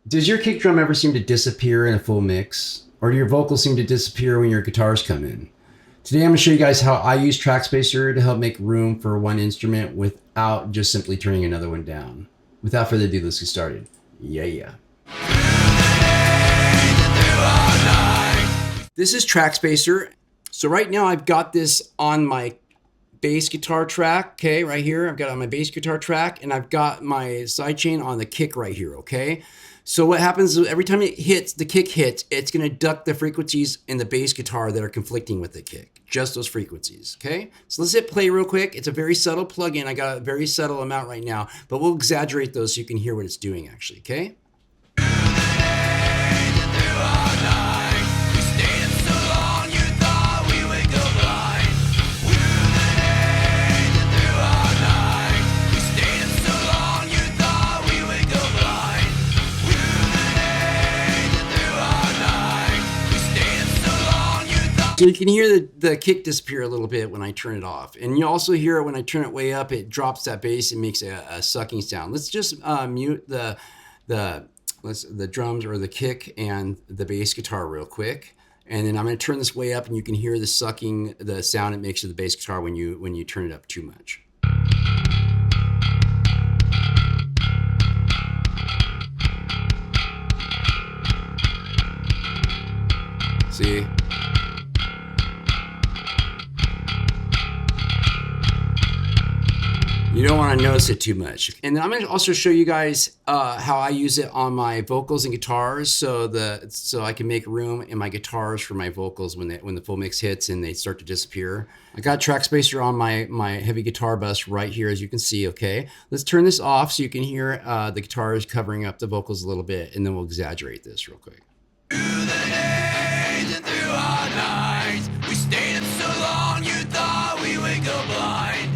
Does your kick drum ever seem to disappear in a full mix? Or do your vocals seem to disappear when your guitars come in? Today I'm going to show you guys how I use Trackspacer to help make room for one instrument without just simply turning another one down. Without further ado, let's get started. Yeah. This is Trackspacer. So right now I've got this on my bass guitar track, okay, right here. I've got it on my bass guitar track, and I've got my sidechain on the kick right here, okay? So what happens is every time it hits, the kick hits, it's gonna duck the frequencies in the bass guitar that are conflicting with the kick, just those frequencies, okay? So let's hit play real quick. It's a very subtle plugin. I got a very subtle amount right now, but we'll exaggerate those so you can hear what it's doing actually, okay? So you can hear the kick disappear a little bit when I turn it off. And you also hear it when I turn it way up, it drops that bass and makes a sucking sound. Let's just mute the drums or the kick and the bass guitar real quick. And then I'm gonna turn this way up and you can hear the sucking, the sound it makes to the bass guitar when you turn it up too much. See? You don't want to notice it too much. And then I'm going to also show you guys how I use it on my vocals and guitars, so I can make room in my guitars for my vocals when the full mix hits and they start to disappear. I got Trackspacer on my heavy guitar bus right here, as you can see. Okay, let's turn this off so you can hear the guitars covering up the vocals a little bit, and then we'll exaggerate this real quick. Through the days and through our nights, we stayed up so long you thought we would go blind.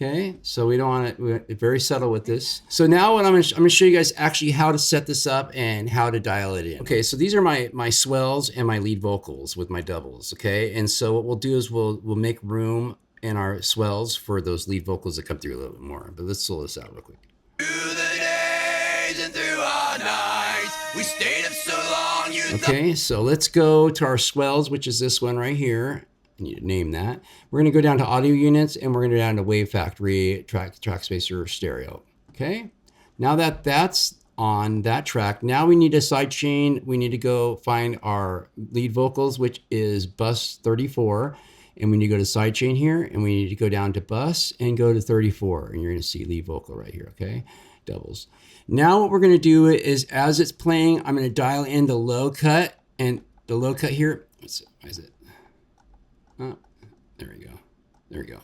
Okay, so we don't want it, we're very subtle with this. So now what I'm gonna show you guys actually how to set this up and how to dial it in. Okay, so these are my swells and my lead vocals with my doubles, okay? And so what we'll do is we'll make room in our swells for those lead vocals that come through a little bit more. But let's slow this out real quick. Through the days and through our nights, we stayed up so long. Okay, so let's go to our swells, which is this one right here. I need to name that. We're gonna go down to audio units and we're gonna go down to Wavefactory, Trackspacer stereo. Okay, now that that's on that track, now we need a sidechain. We need to go find our lead vocals, which is bus 34. And we need to go to sidechain here and we need to go down to bus and go to 34. And you're gonna see lead vocal right here, okay? Doubles. Now what we're gonna do is as it's playing, I'm gonna dial in the low cut, and the low cut here, why is it? Oh, there we go. There we go.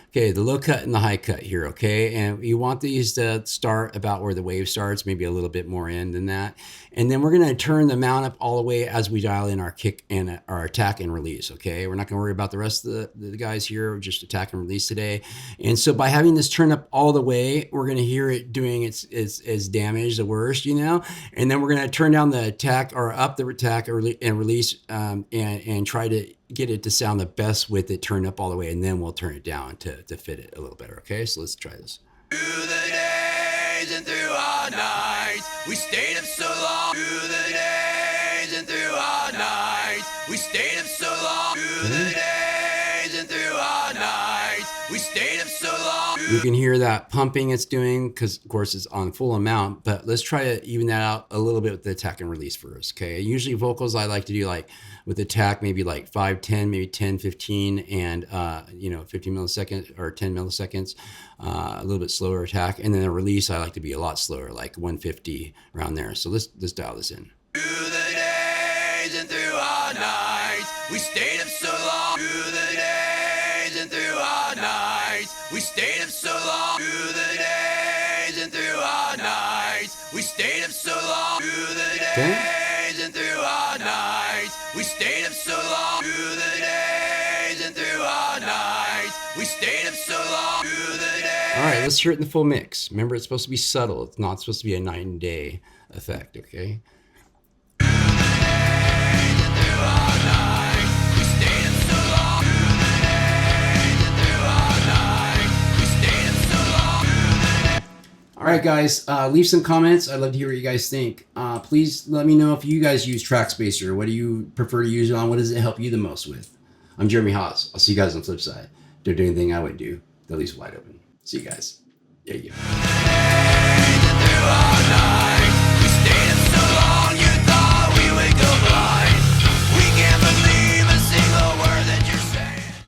Okay, the low cut and the high cut here, okay? And you want these to start about where the wave starts, maybe a little bit more in than that. And then we're gonna turn the mount up all the way as we dial in our kick and our attack and release, okay? We're not gonna worry about the rest of the guys here, we're just attack and release today. And so by having this turned up all the way, we're gonna hear it doing its damage the worst, you know? And then we're gonna turn down the attack or up the attack and release and try to get it to sound the best with it turned up all the way, and then we'll turn it down to fit it a little better, okay? So let's try this. Through the days and through our nights, we stayed up so long. Through the days and through our nights, we stayed up so long. Through the days and through our nights, we stayed up so long. You can hear that pumping it's doing because, of course, it's on full amount, but let's try to even that out a little bit with the attack and release first, okay? Usually vocals I like to do like with attack, maybe like 5, 10, maybe 10, 15, and 15 milliseconds or 10 milliseconds, a little bit slower attack. And then the release, I like to be a lot slower, like 150 around there. So let's dial this in. Through the days and through our nights, we stayed up so long. Through the days and through our nights, we stayed up so long. Through the days and through our nights, we stayed up so long. Through the days and through our nights, we stayed up so long. Through the days and through our nights, we stayed up so long. Through the days. All right, let's hear it in the full mix. Remember, it's supposed to be subtle. It's not supposed to be a night and day effect, okay? All right, guys, leave some comments. I'd love to hear what you guys think. Please let me know if you guys use Trackspacer. What do you prefer to use it on? What does it help you the most with? I'm Jeremy Haws. I'll see you guys on the flip side. Don't do anything I would do. The leaves wide open. See you guys. Yeah.